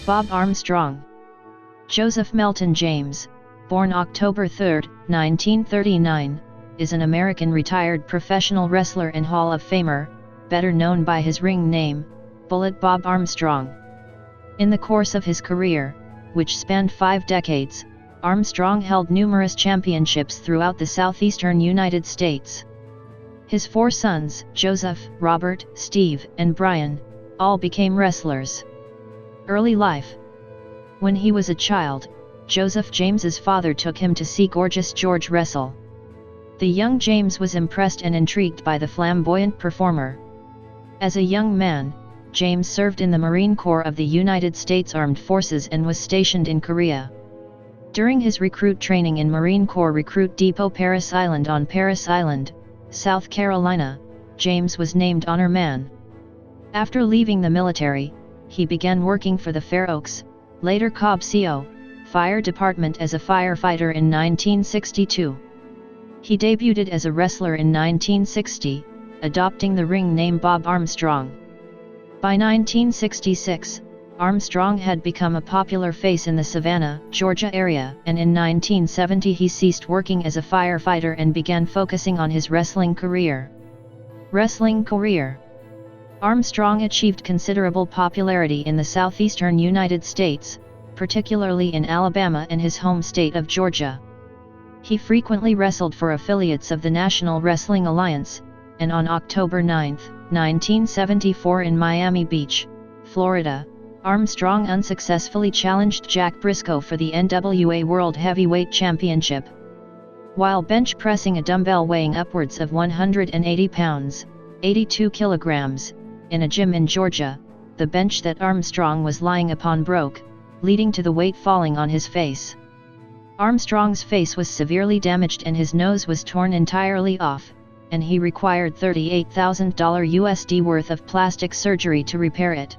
Bob Armstrong. Joseph Melton James, born October 3, 1939, is an American retired professional wrestler and Hall of Famer, better known by his ring name, Bullet Bob Armstrong. In the course of his career, which spanned 5 decades, Armstrong held numerous championships throughout the Southeastern United States. His 4 sons, Joseph, Robert, Steve, and Brian, all became wrestlers. Early life. When he was a child, Joseph James's father took him to see Gorgeous George wrestle. The young James was impressed and intrigued by the flamboyant performer. As a young man, James served in the Marine Corps of the United States Armed Forces and was stationed in Korea. During his recruit training in Marine Corps Recruit Depot Parris Island on Parris Island, South Carolina, James was named Honor Man. After leaving the military, he began working for the Fair Oaks, later Cobb CO, Fire Department as a firefighter in 1962. He debuted as a wrestler in 1960, adopting the ring name Bob Armstrong. By 1966, Armstrong had become a popular face in the Savannah, Georgia area, and in 1970 he ceased working as a firefighter and began focusing on his wrestling career. Armstrong achieved considerable popularity in the southeastern United States, particularly in Alabama and his home state of Georgia. He frequently wrestled for affiliates of the National Wrestling Alliance, and on October 9, 1974 in Miami Beach, Florida, Armstrong unsuccessfully challenged Jack Briscoe for the NWA World Heavyweight Championship. While bench pressing a dumbbell weighing upwards of 180 pounds, 82 kilograms, in a gym in Georgia, the bench that Armstrong was lying upon broke, leading to the weight falling on his face. Armstrong's face was severely damaged and his nose was torn entirely off, and he required $38,000 USD worth of plastic surgery to repair it.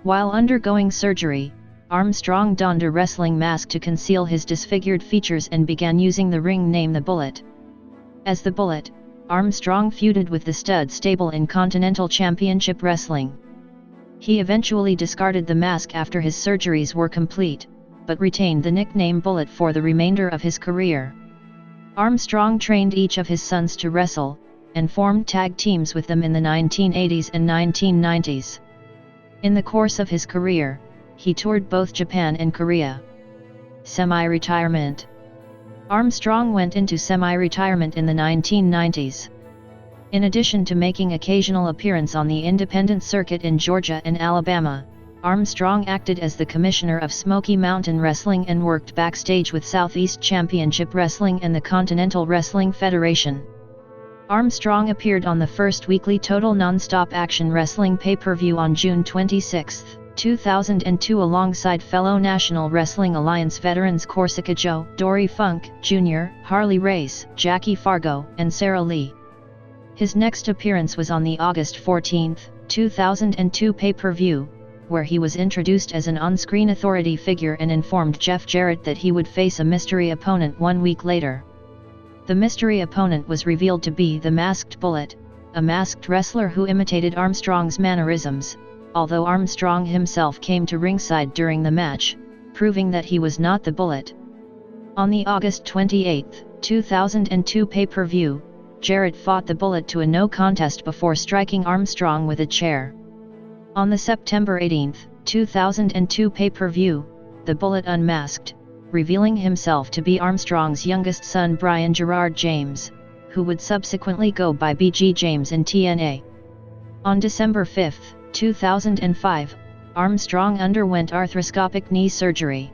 While undergoing surgery, Armstrong donned a wrestling mask to conceal his disfigured features and began using the ring name The Bullet. As The Bullet, Armstrong feuded with the Stud Stable in Continental Championship Wrestling. He eventually discarded the mask after his surgeries were complete, but retained the nickname Bullet for the remainder of his career. Armstrong trained each of his sons to wrestle, and formed tag teams with them in the 1980s and 1990s. In the course of his career, he toured both Japan and Korea. Semi-retirement. Armstrong went into semi-retirement in the 1990s. In addition to making occasional appearance on the independent circuit in Georgia and Alabama, Armstrong acted as the commissioner of Smoky Mountain Wrestling and worked backstage with Southeast Championship Wrestling and the Continental Wrestling Federation. Armstrong appeared on the first weekly Total Nonstop Action Wrestling pay-per-view on June 26, 2002 alongside fellow National Wrestling Alliance veterans Corsica Joe, Dory Funk, Jr., Harley Race, Jackie Fargo, and Sarah Lee. His next appearance was on the August 14, 2002 pay-per-view, where he was introduced as an on-screen authority figure and informed Jeff Jarrett that he would face a mystery opponent 1 week later. The mystery opponent was revealed to be the Masked Bullet, a masked wrestler who imitated Armstrong's mannerisms, although Armstrong himself came to ringside during the match, proving that he was not the Bullet. On the August 28, 2002 pay-per-view, Jarrett fought the Bullet to a no contest before striking Armstrong with a chair. On the September 18, 2002 pay-per-view, the Bullet unmasked, revealing himself to be Armstrong's youngest son Brian Gerard James, who would subsequently go by BG James in TNA. On December 5, 2005, Armstrong underwent arthroscopic knee surgery.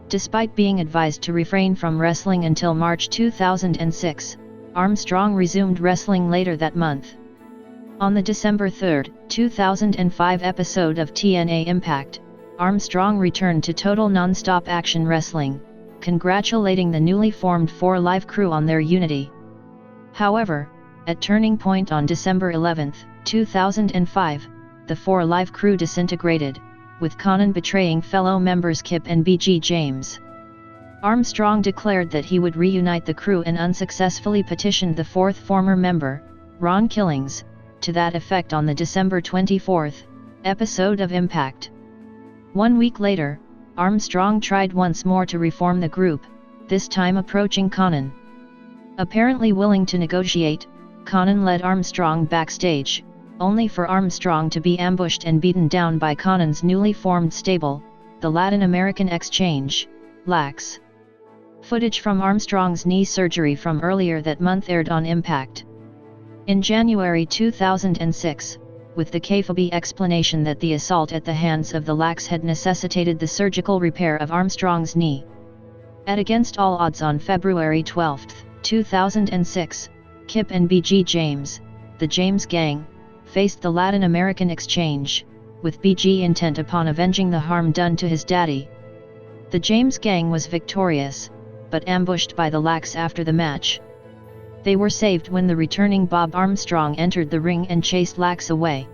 Despite being advised to refrain from wrestling until March 2006, Armstrong resumed wrestling later that month. On the December 3, 2005 episode of TNA Impact, Armstrong returned to Total Nonstop Action Wrestling, congratulating the newly formed 4 Live crew on their unity. However, at Turning Point on December 11, 2005, the 4 Live crew disintegrated, with Conan betraying fellow members Kip and BG James. Armstrong declared that he would reunite the crew and unsuccessfully petitioned the 4th former member, Ron Killings, to that effect on the December 24 episode of Impact. 1 week later, Armstrong tried once more to reform the group, this time approaching Conan. Apparently willing to negotiate, Conan led Armstrong backstage, only for Armstrong to be ambushed and beaten down by Conan's newly formed stable, the Latin American Exchange, LAX. Footage from Armstrong's knee surgery from earlier that month aired on Impact. In January 2006, with the kayfabe explanation that the assault at the hands of the LAX had necessitated the surgical repair of Armstrong's knee. At Against All Odds on February 12, 2006, Kip and BG James, the James Gang, faced the Latin American Exchange, with BG intent upon avenging the harm done to his daddy. The James Gang was victorious, but ambushed by the LAX after the match. They were saved when the returning Bob Armstrong entered the ring and chased LAX away.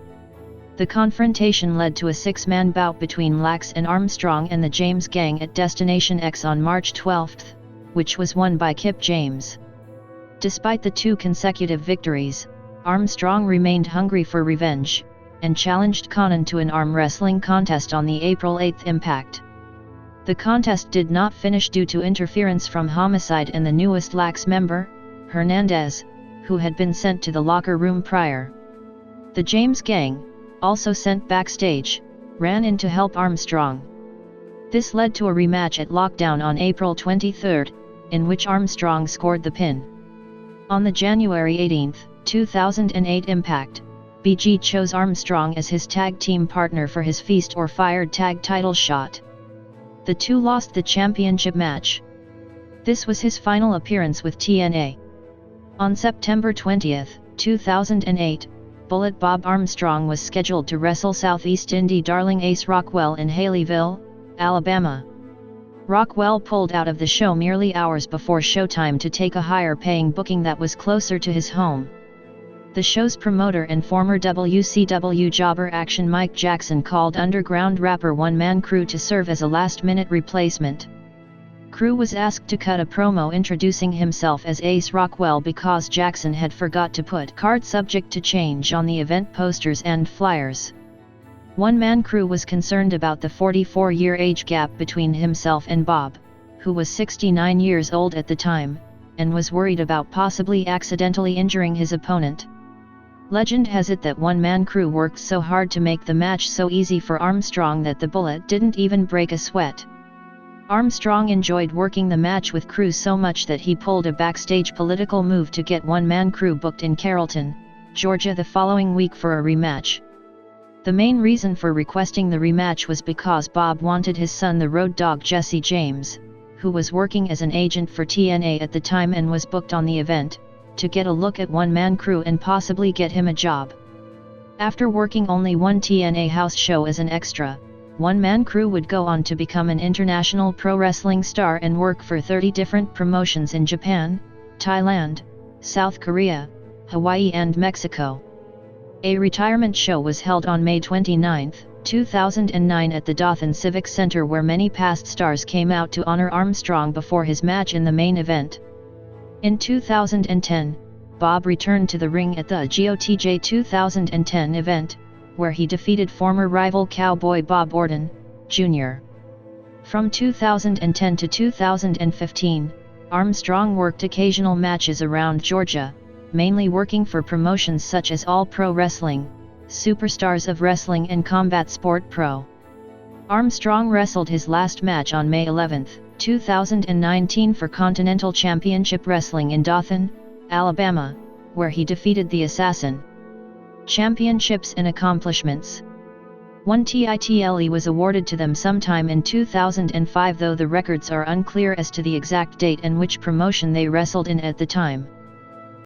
The confrontation led to a 6-man bout between LAX and Armstrong and the James Gang at Destination X on March 12, which was won by Kip James. Despite the 2 consecutive victories, Armstrong remained hungry for revenge, and challenged Conan to an arm wrestling contest on the April 8 Impact. The contest did not finish due to interference from Homicide and the newest LAX member, Hernandez, who had been sent to the locker room prior. The James Gang, also sent backstage, ran in to help Armstrong. This led to a rematch at Lockdown on April 23, in which Armstrong scored the pin. On the January 18, 2008 Impact, BG chose Armstrong as his tag team partner for his Feast or Fired tag title shot. The two lost the championship match. This was his final appearance with TNA. On September 20, 2008, Bullet Bob Armstrong was scheduled to wrestle Southeast Indie darling Ace Rockwell in Haleyville, Alabama. Rockwell pulled out of the show merely hours before showtime to take a higher-paying booking that was closer to his home. The show's promoter and former WCW jobber Action Mike Jackson called underground rapper One Man Crew to serve as a last-minute replacement. Crew was asked to cut a promo introducing himself as Ace Rockwell because Jackson had forgot to put "card subject to change" on the event posters and flyers. One Man Crew was concerned about the 44-year age gap between himself and Bob, who was 69 years old at the time, and was worried about possibly accidentally injuring his opponent. Legend has it that One Man Crew worked so hard to make the match so easy for Armstrong that the Bullet didn't even break a sweat. Armstrong enjoyed working the match with Crew so much that he pulled a backstage political move to get One Man Crew booked in Carrollton, Georgia the following week for a rematch. The main reason for requesting the rematch was because Bob wanted his son the Road Dogg Jesse James, who was working as an agent for TNA at the time and was booked on the event, to get a look at One Man Crew and possibly get him a job. After working only one TNA house show as an extra, One Man Crew would go on to become an international pro wrestling star and work for 30 different promotions in Japan, Thailand, South Korea, Hawaii and Mexico. A retirement show was held on May 29, 2009 at the Dothan Civic Center where many past stars came out to honor Armstrong before his match in the main event. In 2010, Bob returned to the ring at the GOTJ 2010 event, where he defeated former rival Cowboy Bob Orton, Jr. From 2010 to 2015, Armstrong worked occasional matches around Georgia, mainly working for promotions such as All Pro Wrestling, Superstars of Wrestling and Combat Sport Pro. Armstrong wrestled his last match on May 11, 2019 for Continental Championship Wrestling in Dothan, Alabama, where he defeated the Assassin. Championships and accomplishments. One title was awarded to them sometime in 2005, though the records are unclear as to the exact date and which promotion they wrestled in at the time.